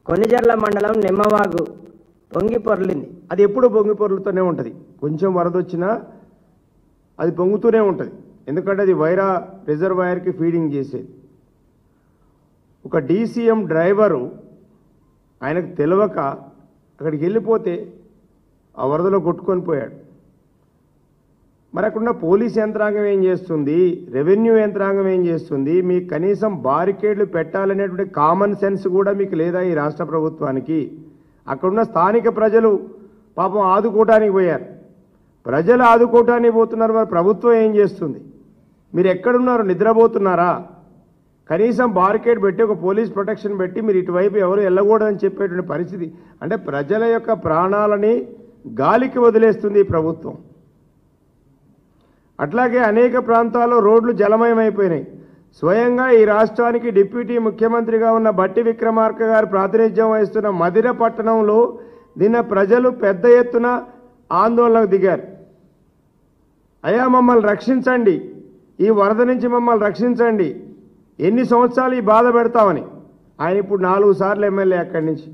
కొనిజర్ల మండలం నిమ్మవాగు పొంగి పొర్లింది. అది ఎప్పుడు పొంగి పొర్లుతూనే ఉంటుంది. కొంచెం వరద వచ్చినా అది పొంగుతూనే ఉంటుంది. ఎందుకంటే అది వైరా రిజర్వాయర్కి ఫీడింగ్ చేసేది. ఒక డీసీఎం డ్రైవరు ఆయనకు తెలియక అక్కడికి వెళ్ళిపోతే ఆ వరదలో కొట్టుకొని పోయాడు. మరి అక్కడున్న పోలీస్ యంత్రాంగం ఏం చేస్తుంది, రెవెన్యూ యంత్రాంగం ఏం చేస్తుంది? మీకు కనీసం బారికేడ్లు పెట్టాలనేటువంటి కామన్ సెన్స్ కూడా మీకు లేదా ఈ రాష్ట్ర ప్రభుత్వానికి? అక్కడున్న స్థానిక ప్రజలు పాపం ఆదుకోవటానికి పోయారు. ప్రజలు ఆదుకోవటానికి పోతున్నారు, మరి ప్రభుత్వం ఏం చేస్తుంది? మీరు ఎక్కడున్నారు? నిద్రపోతున్నారా? కనీసం బారికేడ్ పెట్టి ఒక పోలీస్ ప్రొటెక్షన్ పెట్టి మీరు ఇటువైపు ఎవరు వెళ్ళకూడదని చెప్పేటువంటి పరిస్థితి. అంటే ప్రజల యొక్క ప్రాణాలని గాలికి వదిలేస్తుంది ఈ ప్రభుత్వం. అట్లాగే అనేక ప్రాంతాల్లో రోడ్లు జలమయమైపోయినాయి. స్వయంగా ఈ రాష్ట్రానికి డిప్యూటీ ముఖ్యమంత్రిగా ఉన్న బట్టి విక్రమార్క గారు ప్రాతినిధ్యం వహిస్తున్న మదిర పట్టణంలో నిన్న ప్రజలు పెద్ద ఎత్తున ఆందోళనకు దిగారు. అయ్యా మమ్మల్ని రక్షించండి, ఈ వరద నుంచి మమ్మల్ని రక్షించండి, ఎన్ని సంవత్సరాలు ఈ బాధ పెడతామని. ఆయన ఇప్పుడు 4 సార్లు ఎమ్మెల్యే, అక్కడి నుంచి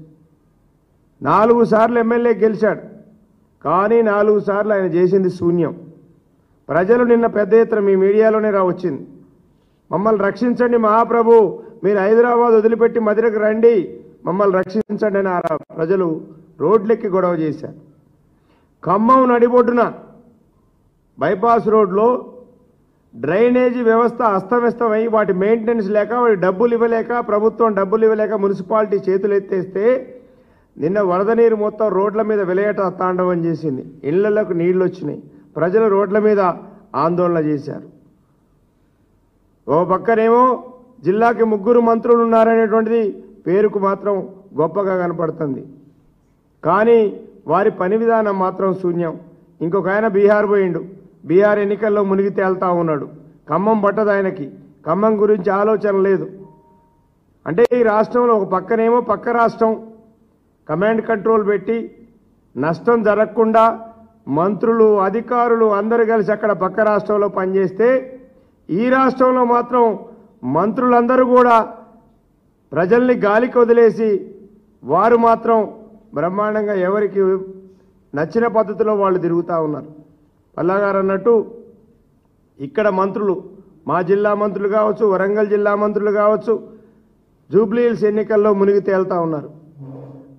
4 సార్లు ఎమ్మెల్యే గెలిచాడు. కానీ 4 సార్లు ఆయన చేసింది శూన్యం. ప్రజలు నిన్న పెద్ద ఎత్తున మీ మీడియాలోనే వచ్చింది, మమ్మల్ని రక్షించండి మహాప్రభు, మీరు హైదరాబాద్ వదిలిపెట్టి మదిరకు రండి, మమ్మల్ని రక్షించండి అని ప్రజలు రోడ్లెక్కి గొడవ చేశారు. ఖమ్మం నడిబొడ్డున బైపాస్ రోడ్లో డ్రైనేజీ వ్యవస్థ అస్తవ్యస్తమై వాటి మెయింటెనెన్స్ లేక, వాటి డబ్బులు ఇవ్వలేక, ప్రభుత్వం డబ్బులు ఇవ్వలేక మున్సిపాలిటీ చేతులు ఎత్తేస్తే నిన్న వరద నీరు మొత్తం రోడ్ల మీద విలయట తాండవం చేసింది. ఇళ్లలోకి నీళ్లు వచ్చినాయి. ప్రజలు రోడ్ల మీద ఆందోళన చేశారు. ఓ పక్కనేమో జిల్లాకి 3 మంత్రులు ఉన్నారనేటువంటిది పేరుకు మాత్రం గొప్పగా కనపడుతుంది, కానీ వారి పని విధానం మాత్రం శూన్యం. ఇంకొక ఆయన బీహార్ పోయిండు, బీహార్ ఎన్నికల్లో మునిగి తేల్తా ఉన్నాడు. ఖమ్మం పట్టదు ఆయనకి, ఖమ్మం గురించి ఆలోచన లేదు. అంటే ఈ రాష్ట్రంలో ఒక పక్కనేమో పక్క రాష్ట్రం కమాండ్ కంట్రోల్ పెట్టి నష్టం జరగకుండా మంత్రులు అధికారులు అందరూ కలిసి అక్కడ పక్క రాష్ట్రంలో పనిచేస్తే, ఈ రాష్ట్రంలో మాత్రం మంత్రులందరూ కూడా ప్రజల్ని గాలికి వదిలేసి వారు మాత్రం బ్రహ్మాండంగా ఎవరికి నచ్చిన పద్ధతిలో వాళ్ళు తిరుగుతూ ఉన్నారు. పల్లాగారు అన్నట్టు ఇక్కడ మంత్రులు, మా జిల్లా మంత్రులు కావచ్చు, వరంగల్ జిల్లా మంత్రులు కావచ్చు, జూబ్లీ హిల్స్ ఎన్నికల్లో మునిగి తేలుతా ఉన్నారు.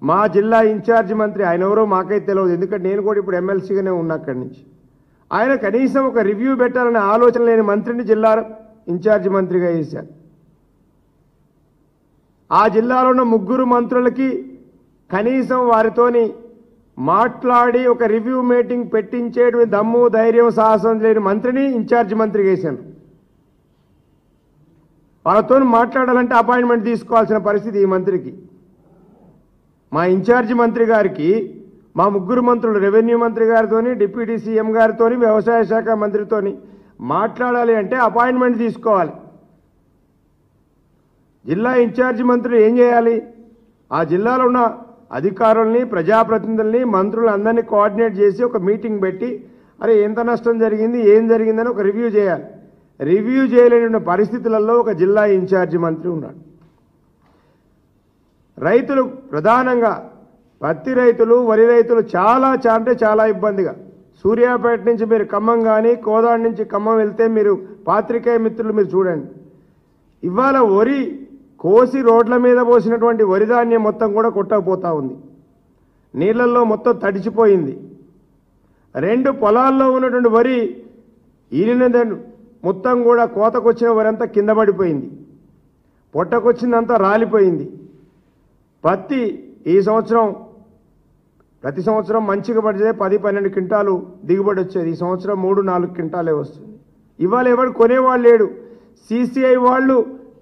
మా జిల్లా ఇన్ఛార్జి మంత్రి, ఆయన ఎవరో మాకైతే తెలియదు, ఎందుకంటే నేను కూడా ఇప్పుడు ఎమ్మెల్సీగానే ఉన్నా అక్కడి నుంచి. ఆయన కనీసం ఒక రివ్యూ పెట్టాలనే ఆలోచన లేని మంత్రిని జిల్లా ఇన్ఛార్జి మంత్రిగా వేశారు. ఆ జిల్లాలో ఉన్న 3 మంత్రులకి కనీసం వారితోని మాట్లాడి ఒక రివ్యూ మీటింగ్ పెట్టించేటువంటి దమ్ము ధైర్యం సాహసం లేని మంత్రిని ఇన్ఛార్జి మంత్రిగా వేశారు. వాళ్ళతో మాట్లాడాలంటే అపాయింట్మెంట్ తీసుకోవాల్సిన పరిస్థితి ఈ మంత్రికి. మా ఇన్ఛార్జి మంత్రి గారికి మా 3 మంత్రులు, రెవెన్యూ మంత్రి గారితో, డిప్యూటీ సీఎం గారితో, వ్యవసాయ శాఖ మంత్రితో మాట్లాడాలి అంటే అపాయింట్మెంట్ తీసుకోవాలి. జిల్లా ఇన్ఛార్జి మంత్రులు ఏం చేయాలి? ఆ జిల్లాలో ఉన్న అధికారుల్ని, ప్రజాప్రతినిధుల్ని, మంత్రులందరినీ కోఆర్డినేట్ చేసి ఒక మీటింగ్ పెట్టి అరే ఎంత నష్టం జరిగింది, ఏం జరిగిందని ఒక రివ్యూ చేయాలి. రివ్యూ చేయలేని పరిస్థితులలో ఒక జిల్లా ఇన్ఛార్జి మంత్రి ఉన్నాడు. రైతులు ప్రధానంగా పత్తి రైతులు, వరి రైతులు చాలా అంటే చాలా ఇబ్బందిగా, సూర్యాపేట నుంచి మీరు ఖమ్మం కానీ, కోదాడ నుంచి ఖమ్మం వెళ్తే మీరు పాత్రికేయ మిత్రులు మీరు చూడండి, ఇవాళ వరి కోసి రోడ్ల మీద పోసినటువంటి వరి ధాన్యం మొత్తం కూడా కొట్టకపోతూ ఉంది. నీళ్లలో మొత్తం తడిచిపోయింది. 2 పొలాల్లో ఉన్నటువంటి వరి ఈలిన మొత్తం కూడా కోతకొచ్చిన వరి అంతా కింద పడిపోయింది, పొట్టకొచ్చిందంతా రాలిపోయింది. పత్తి ఈ సంవత్సరం ప్రతి సంవత్సరం మంచిగా పడితే 10-12 క్వింటాలు దిగుబడి వచ్చేది. ఈ సంవత్సరం 3-4 క్వింటాలే వస్తుంది. ఇవాళ ఎవరు కొనేవాళ్ళు లేడు. CCI వాళ్ళు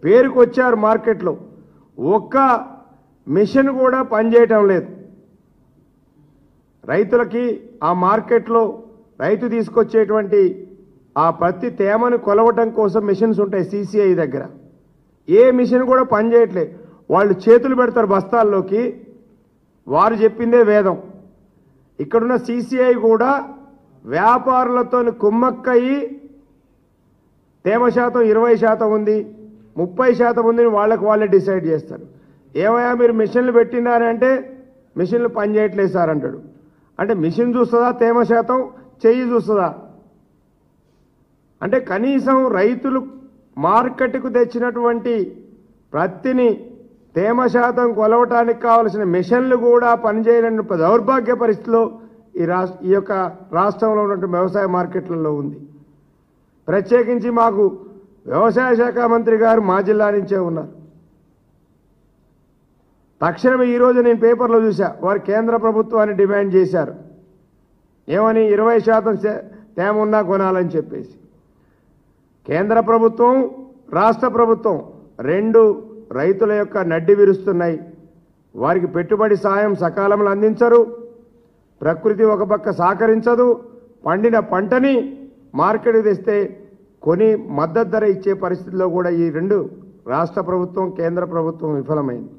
పేరుకు వచ్చారు మార్కెట్లో, ఒక్క మిషన్ కూడా పనిచేయటం లేదు. రైతులకి ఆ మార్కెట్లో రైతు తీసుకొచ్చేటువంటి ఆ పత్తి తేమను కొలవటం కోసం మిషన్స్ ఉంటాయి CCI దగ్గర, ఏ మిషన్ కూడా పనిచేయట్లేదు. వాళ్ళు చేతులు పెడతారు బస్తాల్లోకి, వారు చెప్పిందే వేదం. ఇక్కడున్న CCI కూడా వ్యాపారులతో కుమ్మక్కయి తేమ శాతం 20% ఉంది, 30% ఉందని వాళ్ళకి వాళ్ళే డిసైడ్ చేస్తారు. ఏమయ్యా మీరు మిషన్లు పెట్టినారంటే మిషన్లు పనిచేయట్లేదు సార్ అంటాడు. అంటే మిషన్ చూస్తుందా తేమ శాతం, చెయ్యి చూస్తుందా? అంటే కనీసం రైతులు మార్కెట్కు తెచ్చినటువంటి ప్రత్తిని తేమ శాతం కొలవటానికి కావలసిన మిషన్లు కూడా పనిచేయలేని దౌర్భాగ్య పరిస్థితిలో ఈ యొక్క రాష్ట్రంలో ఉన్నటువంటి వ్యవసాయ మార్కెట్లలో ఉంది. ప్రత్యేకించి మాకు వ్యవసాయ శాఖ మంత్రి గారు మా జిల్లా నుంచే ఉన్నారు. తక్షణమే ఈరోజు నేను పేపర్లో చూసా, వారు కేంద్ర ప్రభుత్వాన్ని డిమాండ్ చేశారు. ఏమని? 20% తేమ ఉన్నా కొనాలని చెప్పేసి. కేంద్ర ప్రభుత్వం, రాష్ట్ర ప్రభుత్వం రెండు రైతుల యొక్క నడ్డి విరుస్తున్నాయి. వారికి పెట్టుబడి సాయం సకాలంలో అందించరు, ప్రకృతి ఒక పక్క సహకరించదు, పండిన పంటని మార్కెట్కి తెస్తే కొని మద్దతు ధర ఇచ్చే పరిస్థితుల్లో కూడా ఈ రెండు రాష్ట్ర ప్రభుత్వం, కేంద్ర ప్రభుత్వం విఫలమైంది.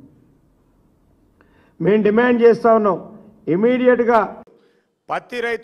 మేము డిమాండ్ చేస్తా ఉన్నాం, ఇమీడియట్గా పత్తి రైతు